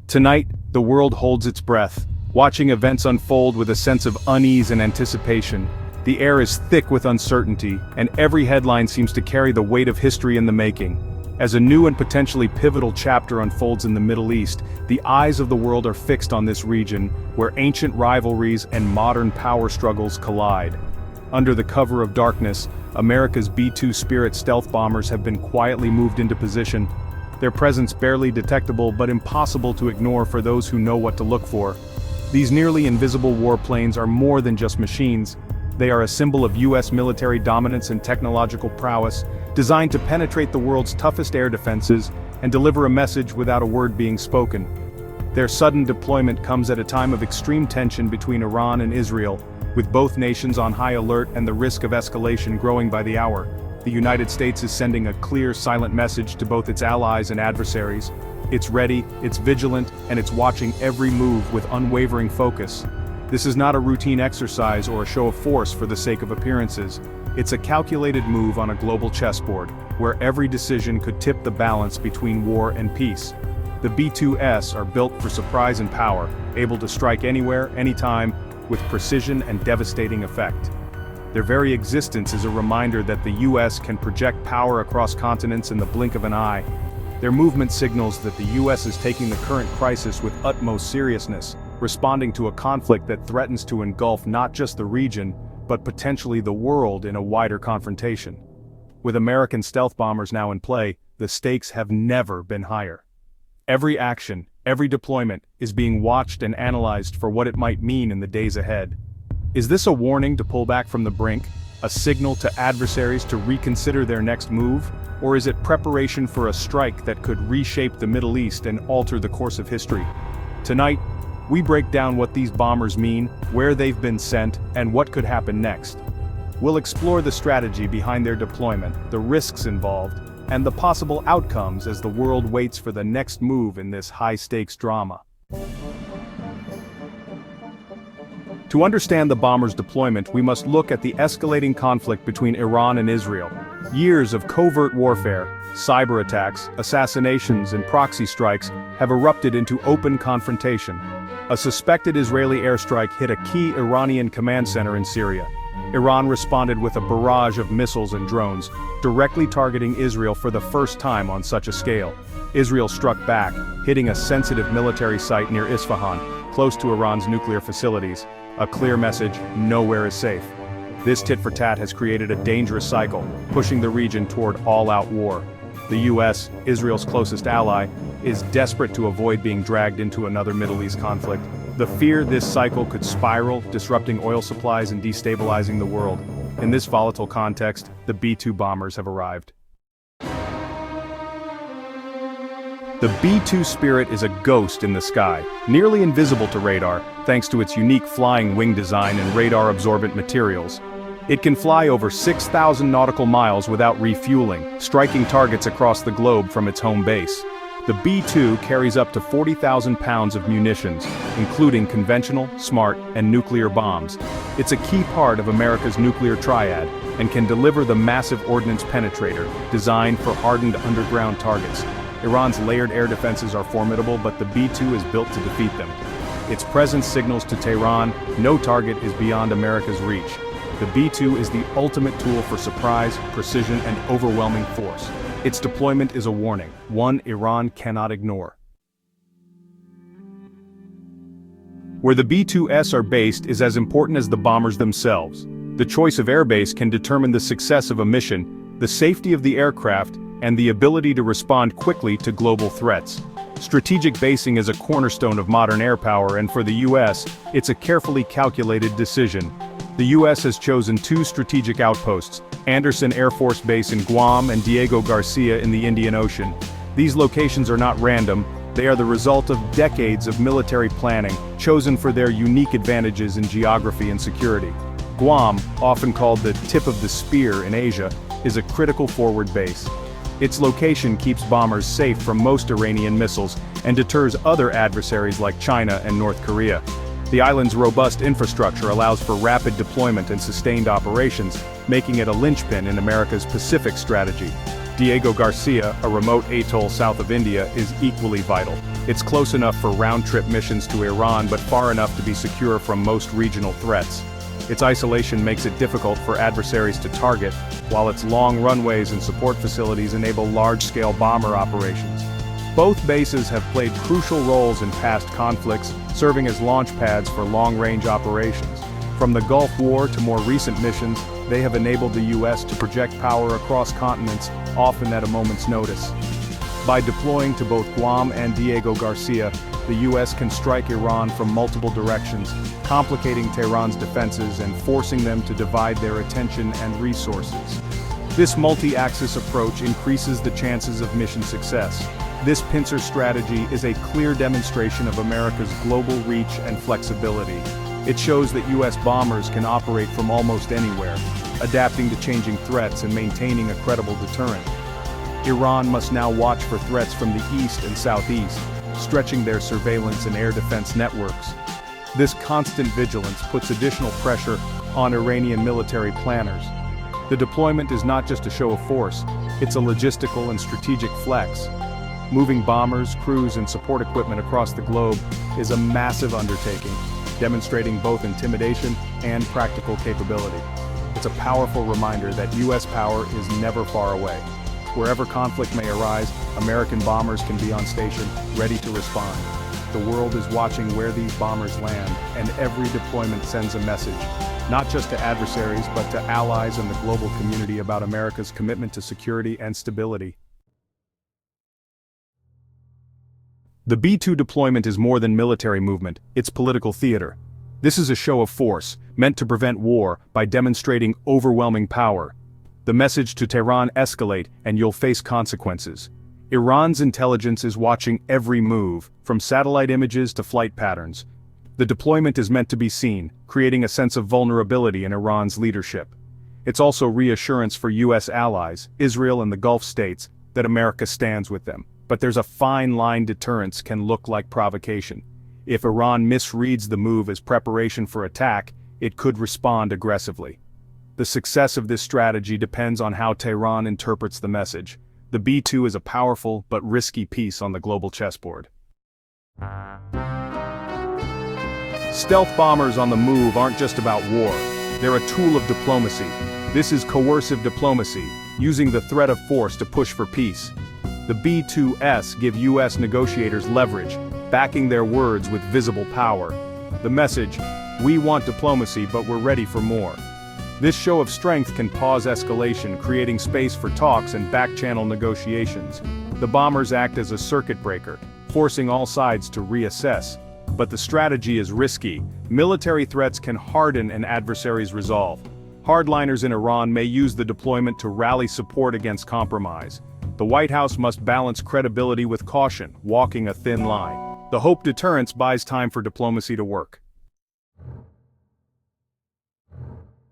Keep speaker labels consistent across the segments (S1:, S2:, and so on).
S1: Tonight, the world holds its breath, watching events unfold with a sense of unease and anticipation. The air is thick with uncertainty, and every headline seems to carry the weight of history in the making. As a new and potentially pivotal chapter unfolds in the Middle East, the eyes of the world are fixed on this region, where ancient rivalries and modern power struggles collide. Under the cover of darkness, America's B-2 Spirit stealth bombers have been quietly moved into position. Their presence barely detectable but impossible to ignore for those who know what to look for. These nearly invisible warplanes are more than just machines. They are a symbol of U.S. military dominance and technological prowess, designed to penetrate the world's toughest air defenses and deliver a message without a word being spoken. Their sudden deployment comes at a time of extreme tension between Iran and Israel, with both nations on high alert and the risk of escalation growing by the hour. The United States is sending a clear, silent message to both its allies and adversaries. It's ready, it's vigilant, and it's watching every move with unwavering focus. This is not a routine exercise or a show of force for the sake of appearances. It's a calculated move on a global chessboard, where every decision could tip the balance between war and peace. The B-2s are built for surprise and power, able to strike anywhere, anytime, with precision and devastating effect. Their very existence is a reminder that the U.S. can project power across continents in the blink of an eye. Their movement signals that the U.S. is taking the current crisis with utmost seriousness, responding to a conflict that threatens to engulf not just the region, but potentially the world in a wider confrontation. With American stealth bombers now in play, the stakes have never been higher. Every action, every deployment, is being watched and analyzed for what it might mean in the days ahead. Is this a warning to pull back from the brink, a signal to adversaries to reconsider their next move, or is it preparation for a strike that could reshape the Middle East and alter the course of history? Tonight, we break down what these bombers mean, where they've been sent, and what could happen next. We'll explore the strategy behind their deployment, the risks involved, and the possible outcomes as the world waits for the next move in this high-stakes drama. To understand the bombers' deployment, we must look at the escalating conflict between Iran and Israel. Years of covert warfare, cyber attacks, assassinations, and proxy strikes have erupted into open confrontation. A suspected Israeli airstrike hit a key Iranian command center in Syria. Iran responded with a barrage of missiles and drones, directly targeting Israel for the first time on such a scale. Israel struck back, hitting a sensitive military site near Isfahan, close to Iran's nuclear facilities. A clear message: nowhere is safe. This tit-for-tat has created a dangerous cycle, pushing the region toward all-out war. The U.S., Israel's closest ally, is desperate to avoid being dragged into another Middle East conflict. The fear this cycle could spiral, disrupting oil supplies and destabilizing the world. In this volatile context, the B-2 bombers have arrived. The B-2 Spirit is a ghost in the sky, nearly invisible to radar, thanks to its unique flying wing design and radar-absorbent materials. It can fly over 6,000 nautical miles without refueling, striking targets across the globe from its home base. The B-2 carries up to 40,000 pounds of munitions, including conventional, smart, and nuclear bombs. It's a key part of America's nuclear triad, and can deliver the massive ordnance penetrator, designed for hardened underground targets. Iran's layered air defenses are formidable, but the B-2 is built to defeat them. Its presence signals to Tehran, no target is beyond America's reach. The B-2 is the ultimate tool for surprise, precision, and overwhelming force. Its deployment is a warning, one Iran cannot ignore. Where the B-2s are based is as important as the bombers themselves. The choice of airbase can determine the success of a mission, the safety of the aircraft, and the ability to respond quickly to global threats. Strategic basing is a cornerstone of modern air power, and for the U.S., it's a carefully calculated decision. The U.S. has chosen two strategic outposts, Andersen Air Force Base in Guam and Diego Garcia in the Indian Ocean. These locations are not random, they are the result of decades of military planning, chosen for their unique advantages in geography and security. Guam, often called the tip of the spear in Asia, is a critical forward base. Its location keeps bombers safe from most Iranian missiles and deters other adversaries like China and North Korea. The island's robust infrastructure allows for rapid deployment and sustained operations, making it a linchpin in America's Pacific strategy. Diego Garcia, a remote atoll south of India, is equally vital. It's close enough for round-trip missions to Iran but far enough to be secure from most regional threats. Its isolation makes it difficult for adversaries to target, while its long runways and support facilities enable large-scale bomber operations. Both bases have played crucial roles in past conflicts, serving as launch pads for long-range operations. From the Gulf War to more recent missions, they have enabled the U.S. to project power across continents, often at a moment's notice. By deploying to both Guam and Diego Garcia, the U.S. can strike Iran from multiple directions, complicating Tehran's defenses and forcing them to divide their attention and resources. This multi-axis approach increases the chances of mission success. This pincer strategy is a clear demonstration of America's global reach and flexibility. It shows that U.S. bombers can operate from almost anywhere, adapting to changing threats and maintaining a credible deterrent. Iran must now watch for threats from the east and southeast, stretching their surveillance and air defense networks. This constant vigilance puts additional pressure on Iranian military planners. The deployment is not just a show of force, it's a logistical and strategic flex. Moving bombers, crews, and support equipment across the globe is a massive undertaking, demonstrating both intimidation and practical capability. It's a powerful reminder that U.S. power is never far away. Wherever conflict may arise, American bombers can be on station, ready to respond. The world is watching where these bombers land, and every deployment sends a message, not just to adversaries but to allies and the global community about America's commitment to security and stability. The B-2 deployment is more than military movement, it's political theater. This is a show of force, meant to prevent war by demonstrating overwhelming power. The message to Tehran: escalate and you'll face consequences. Iran's intelligence is watching every move, from satellite images to flight patterns. The deployment is meant to be seen, creating a sense of vulnerability in Iran's leadership. It's also reassurance for U.S. allies, Israel and the Gulf states, that America stands with them. But there's a fine line. Deterrence can look like provocation. If Iran misreads the move as preparation for attack, it could respond aggressively. The success of this strategy depends on how Tehran interprets the message. The B-2 is a powerful but risky piece on the global chessboard. Stealth bombers on the move aren't just about war. They're a tool of diplomacy. This is coercive diplomacy, using the threat of force to push for peace. The B-2s give U.S. negotiators leverage, backing their words with visible power. The message: we want diplomacy but we're ready for more. This show of strength can pause escalation, creating space for talks and back-channel negotiations. The bombers act as a circuit breaker, forcing all sides to reassess. But the strategy is risky. Military threats can harden an adversary's resolve. Hardliners in Iran may use the deployment to rally support against compromise. The White House must balance credibility with caution, walking a thin line. The hope deterrence buys time for diplomacy to work.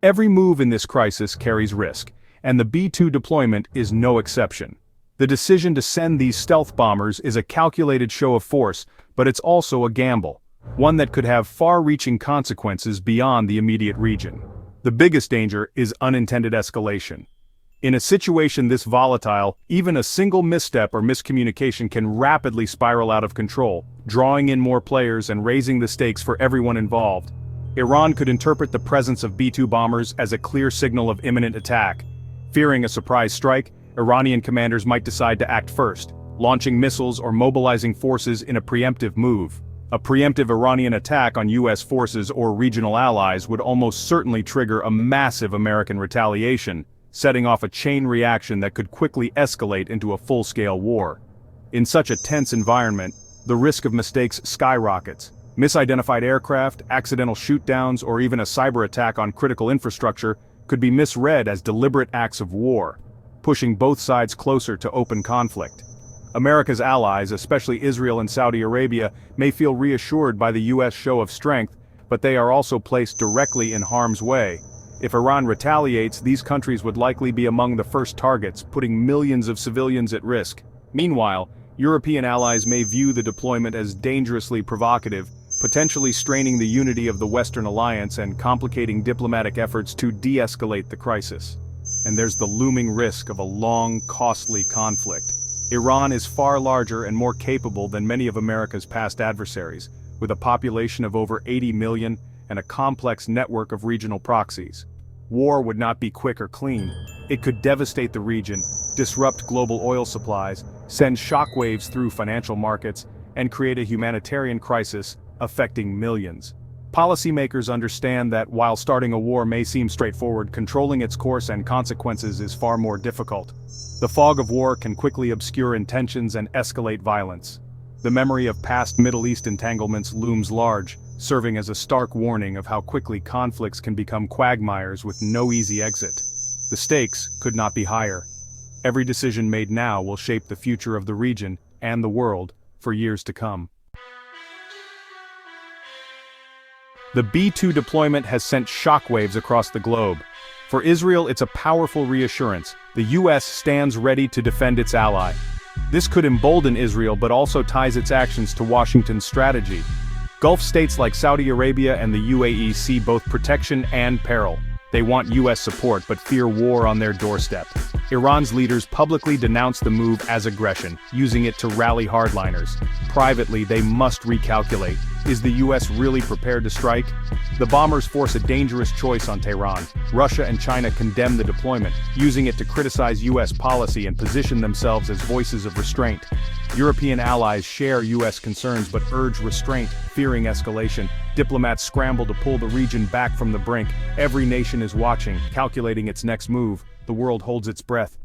S1: Every move in this crisis carries risk, and the B-2 deployment is no exception. The decision to send these stealth bombers is a calculated show of force, but it's also a gamble, one that could have far-reaching consequences beyond the immediate region. The biggest danger is unintended escalation. In a situation this volatile, even a single misstep or miscommunication can rapidly spiral out of control, drawing in more players and raising the stakes for everyone involved. Iran could interpret the presence of B-2 bombers as a clear signal of imminent attack. Fearing a surprise strike, Iranian commanders might decide to act first, launching missiles or mobilizing forces in a preemptive move. A preemptive Iranian attack on U.S. forces or regional allies would almost certainly trigger a massive American retaliation, setting off a chain reaction that could quickly escalate into a full-scale war. In such a tense environment, the risk of mistakes skyrockets. Misidentified aircraft, accidental shoot-downs, or even a cyber attack on critical infrastructure could be misread as deliberate acts of war, pushing both sides closer to open conflict. America's allies, especially Israel and Saudi Arabia, may feel reassured by the U.S. show of strength, but they are also placed directly in harm's way. If Iran retaliates, these countries would likely be among the first targets, putting millions of civilians at risk. Meanwhile, European allies may view the deployment as dangerously provocative, potentially straining the unity of the Western alliance and complicating diplomatic efforts to de-escalate the crisis. and there's the looming risk of a long, costly conflict. Iran is far larger and more capable than many of America's past adversaries, with a population of over 80 million and a complex network of regional proxies. War would not be quick or clean. It could devastate the region, disrupt global oil supplies, send shockwaves through financial markets, and create a humanitarian crisis affecting millions. Policymakers understand that while starting a war may seem straightforward, controlling its course and consequences is far more difficult. The fog of war can quickly obscure intentions and escalate violence. The memory of past Middle East entanglements looms large, serving as a stark warning of how quickly conflicts can become quagmires with no easy exit. The stakes could not be higher. Every decision made now will shape the future of the region and the world for years to come. The B-2 deployment has sent shockwaves across the globe. For Israel, it's a powerful reassurance. The US stands ready to defend its ally. This could embolden Israel but also ties its actions to Washington's strategy. Gulf states like Saudi Arabia and the UAE see both protection and peril. They want US support but fear war on their doorstep. Iran's leaders publicly denounce the move as aggression, using it to rally hardliners. Privately, they must recalculate. Is the US really prepared to strike? The bombers force a dangerous choice on Tehran. Russia and China condemn the deployment, using it to criticize US policy and position themselves as voices of restraint. European allies share US concerns but urge restraint, fearing escalation. Diplomats scramble to pull the region back from the brink. Every nation is watching, calculating its next move. The world holds its breath.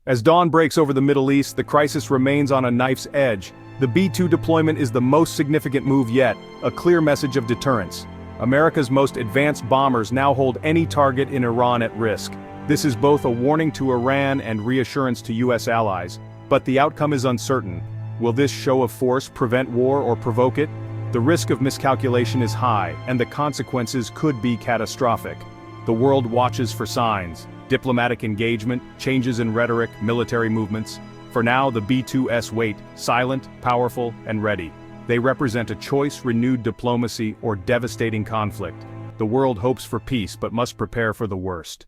S1: As dawn breaks over the Middle East, the crisis remains on a knife's edge. The B-2 deployment is the most significant move yet, a clear message of deterrence. America's most advanced bombers now hold any target in Iran at risk. This is both a warning to Iran and reassurance to US allies. But the outcome is uncertain. Will this show of force prevent war or provoke it? The risk of miscalculation is high, and the consequences could be catastrophic. The world watches for signs: diplomatic engagement, changes in rhetoric, military movements. For now, the B-2s wait, silent, powerful, and ready. They represent a choice: renewed diplomacy or devastating conflict. The world hopes for peace but must prepare for the worst.